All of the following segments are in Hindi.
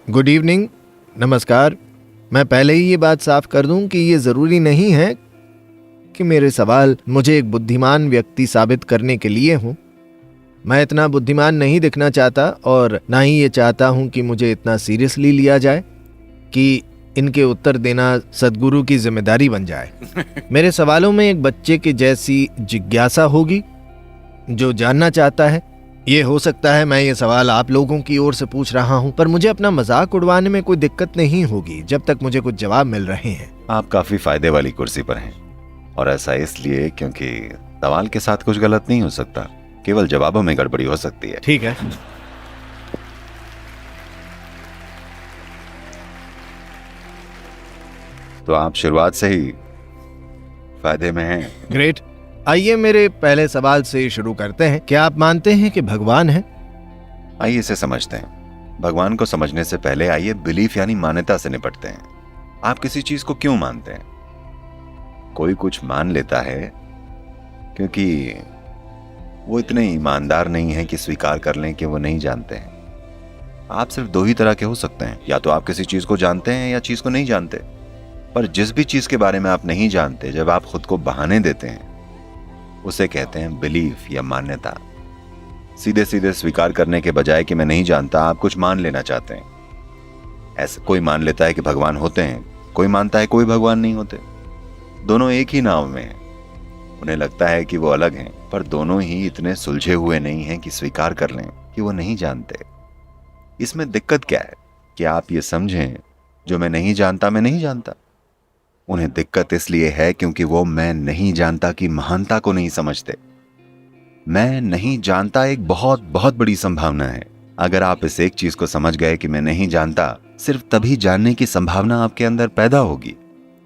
गुड इवनिंग, नमस्कार। मैं पहले ही ये बात साफ कर दूं कि ये ज़रूरी नहीं है कि मेरे सवाल मुझे एक बुद्धिमान व्यक्ति साबित करने के लिए हों। मैं इतना बुद्धिमान नहीं दिखना चाहता और ना ही ये चाहता हूं कि मुझे इतना सीरियसली लिया जाए कि इनके उत्तर देना सद्गुरु की जिम्मेदारी बन जाए। मेरे सवालों में एक बच्चे के जैसी जिज्ञासा होगी जो जानना चाहता है। ये हो सकता है मैं ये सवाल आप लोगों की ओर से पूछ रहा हूं, पर मुझे अपना मजाक उड़वाने में कोई दिक्कत नहीं होगी जब तक मुझे कुछ जवाब मिल रहे हैं। आप काफी फायदे वाली कुर्सी पर हैं, और ऐसा इसलिए क्योंकि सवाल के साथ कुछ गलत नहीं हो सकता, केवल जवाबों में गड़बड़ी हो सकती है। ठीक है। तो आप शुरुआत से ही फायदे में हैं। ग्रेट। आइए मेरे पहले सवाल से शुरू करते हैं। क्या आप मानते हैं कि भगवान है? आइए इसे समझते हैं। भगवान को समझने से पहले आइए बिलीफ यानी मान्यता से निपटते हैं। आप किसी चीज को क्यों मानते हैं? कोई कुछ मान लेता है क्योंकि वो इतने ईमानदार नहीं है कि स्वीकार कर लें कि वो नहीं जानते हैं। आप सिर्फ दो ही तरह के हो सकते हैं, या तो आप किसी चीज को जानते हैं या चीज को नहीं जानते। पर जिस भी चीज के बारे में आप नहीं जानते, जब आप खुद को बहाने देते हैं, उसे कहते हैं बिलीफ या मान्यता। सीधे सीधे स्वीकार करने के बजाय कि मैं नहीं जानता, आप कुछ मान लेना चाहते हैं। ऐसे कोई मान लेता है कि भगवान होते हैं, कोई मानता है कोई भगवान नहीं होते। दोनों एक ही नाव में हैं। उन्हें लगता है कि वो अलग हैं, पर दोनों ही इतने सुलझे हुए नहीं हैं कि स्वीकार कर लें कि वो नहीं जानते। इसमें दिक्कत क्या है कि आप ये समझें, जो मैं नहीं जानता मैं नहीं जानता। उन्हें दिक्कत इसलिए है क्योंकि वो मैं नहीं जानता की महानता को नहीं समझते। मैं नहीं जानता एक बहुत बहुत बड़ी संभावना है। अगर आप इस एक चीज को समझ गए कि मैं नहीं जानता, सिर्फ तभी जानने की संभावना आपके अंदर पैदा होगी।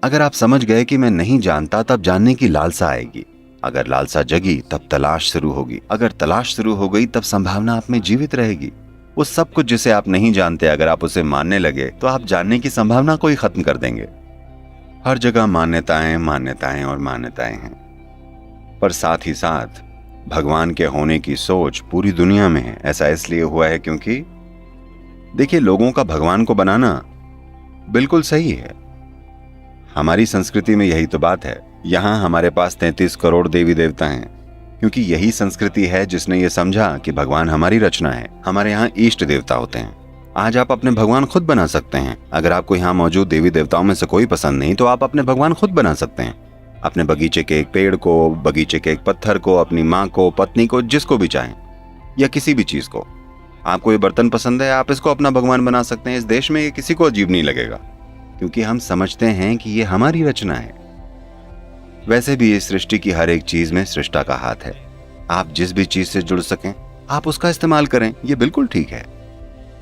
अगर आप समझ गए कि मैं नहीं जानता, तब जानने की लालसा आएगी। अगर लालसा जगी, तब तलाश शुरू होगी। अगर तलाश शुरू हो गई, तब संभावना आप में जीवित रहेगी। वो सब कुछ जिसे आप नहीं जानते, अगर आप उसे मानने लगे तो आप जानने की संभावना को ही खत्म कर देंगे। हर जगह मान्यताएं मान्यताएं और मान्यताएं हैं, पर साथ ही साथ भगवान के होने की सोच पूरी दुनिया में है। ऐसा इसलिए हुआ है क्योंकि देखिए, लोगों का भगवान को बनाना बिल्कुल सही है। हमारी संस्कृति में यही तो बात है। यहां हमारे पास 33 करोड़ देवी देवता हैं, क्योंकि यही संस्कृति है जिसने ये समझा कि भगवान हमारी रचना है। हमारे यहाँ इष्ट देवता होते हैं। आज आप अपने भगवान खुद बना सकते हैं। अगर आपको यहाँ मौजूद देवी देवताओं में से कोई पसंद नहीं, तो आप अपने भगवान खुद बना सकते हैं। अपने बगीचे के एक पेड़ को, बगीचे के एक पत्थर को, अपनी माँ को, पत्नी को, जिसको भी चाहें, या किसी भी चीज को। आपको ये बर्तन पसंद है, आप इसको अपना भगवान बना सकते हैं। इस देश में ये किसी को अजीब नहीं लगेगा, क्योंकि हम समझते हैं कि ये हमारी रचना है। वैसे भी इस सृष्टि की हर एक चीज में सृष्टा का हाथ है। आप जिस भी चीज से जुड़ सकें, आप उसका इस्तेमाल करें, ये बिल्कुल ठीक है।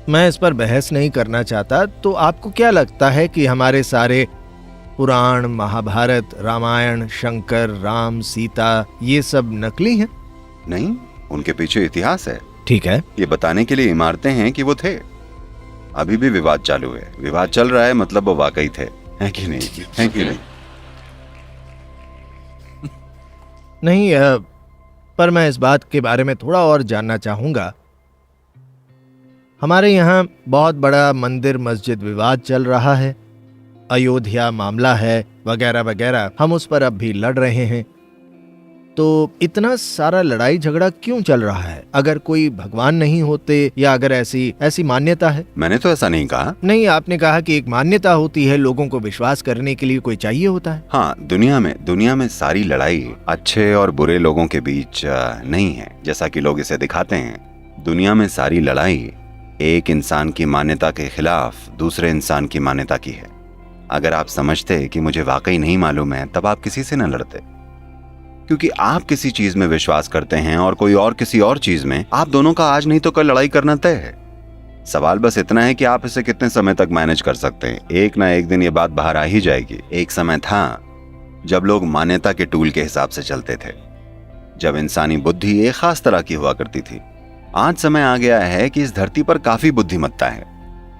मैं इस पर बहस नहीं करना चाहता। तो आपको क्या लगता है कि हमारे सारे पुराण, महाभारत, रामायण, शंकर, राम, सीता, ये सब नकली हैं? नहीं, उनके पीछे इतिहास है। ठीक है। ये बताने के लिए इमारतें हैं कि वो थे। अभी भी विवाद चालू है, विवाद चल रहा है, मतलब वो वाकई थे, है कि नहीं? है कि नहीं? नहीं, पर मैं इस बात के बारे में थोड़ा और जानना चाहूंगा। हमारे यहाँ बहुत बड़ा मंदिर मस्जिद विवाद चल रहा है, अयोध्या मामला है, वगैरह वगैरह। हम उस पर अब भी लड़ रहे हैं। तो इतना सारा लड़ाई झगड़ा क्यों चल रहा है? अगर कोई भगवान नहीं होते, या अगर ऐसी मान्यता है। मैंने तो ऐसा नहीं कहा। नहीं, आपने कहा कि एक मान्यता होती है, लोगों को विश्वास करने के लिए कोई चाहिए होता है। हाँ, दुनिया में सारी लड़ाई अच्छे और बुरे लोगों के बीच नहीं है, जैसा कि लोग इसे दिखाते हैं। दुनिया में सारी लड़ाई एक इंसान की मान्यता के खिलाफ दूसरे इंसान की मान्यता की है। अगर आप समझते कि मुझे वाकई नहीं मालूम है, तब आप किसी से न लड़ते, क्योंकि आप किसी चीज में विश्वास करते हैं और कोई और किसी और चीज में। आप दोनों का आज नहीं तो कल लड़ाई करना तय है। सवाल बस इतना है कि आप इसे कितने समय तक मैनेज कर सकते हैं। एक ना एक दिन ये बात बाहर आ ही जाएगी। एक समय था जब लोग मान्यता के टूल के हिसाब से चलते थे, जब इंसानी बुद्धि एक खास तरह की हुआ करती थी। आज समय आ गया है कि इस धरती पर काफी बुद्धिमत्ता है।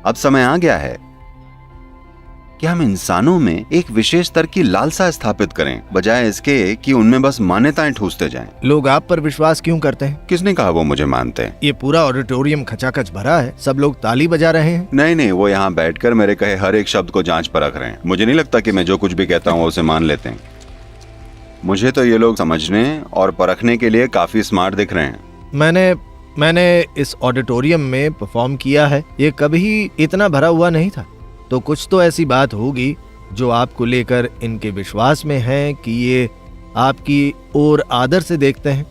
अब समय आ गया है कि हम इंसानों में एक विशेष स्तर की लालसा स्थापित करें, बजाय इसके कि उनमें बस मान्यताएं ठूसते जाएं। लोग आप पर विश्वास क्यों करते हैं? किसने कहा वो मुझे मानते हैं? ये पूरा ऑडिटोरियम खचाखच भरा है, सब लोग ताली बजा रहे हैं। नहीं, वो यहाँ बैठकर मेरे कहे हर एक शब्द को जांच परख रहे हैं। मुझे नहीं लगता कि मैं जो कुछ भी कहता हूँ उसे मान लेते हैं। मुझे तो ये लोग समझने और परखने के लिए काफी स्मार्ट दिख रहे हैं। मैंने इस ऑडिटोरियम में परफॉर्म किया है, ये कभी इतना भरा हुआ नहीं था। तो कुछ तो ऐसी बात होगी जो आपको लेकर इनके विश्वास में है कि ये आपकी ओर आदर से देखते हैं।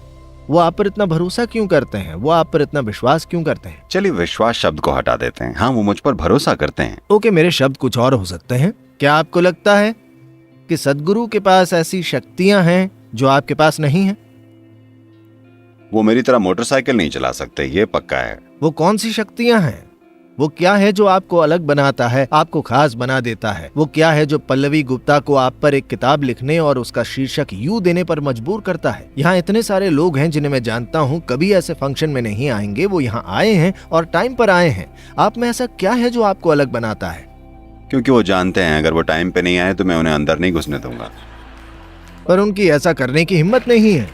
वो आप पर इतना भरोसा क्यों करते हैं? वो आप पर इतना विश्वास क्यों करते हैं? चलिए विश्वास शब्द को हटा देते हैं। हाँ, वो मुझ पर भरोसा करते हैं। ओके, मेरे शब्द कुछ और हो सकते हैं। क्या आपको लगता है कि सद्गुरु के पास ऐसी शक्तियां हैं जो आपके पास नहीं है? वो मेरी तरह मोटरसाइकिल नहीं चला सकते, ये पक्का है। वो कौन सी शक्तियां हैं? वो क्या है जो आपको अलग बनाता है, आपको खास बना देता है? वो क्या है जो पल्लवी गुप्ता को आप पर एक किताब लिखने और उसका शीर्षक यू देने पर मजबूर करता है? यहाँ इतने सारे लोग हैं जिन्हें मैं जानता हूँ कभी ऐसे फंक्शन में नहीं आएंगे। वो यहाँ आए हैं और टाइम पर आए हैं। आप में ऐसा क्या है जो आपको अलग बनाता है? क्योंकि वो जानते हैं अगर वो टाइम पे नहीं आए तो मैं उन्हें अंदर नहीं घुसने दूंगा। पर उनकी ऐसा करने की हिम्मत नहीं है।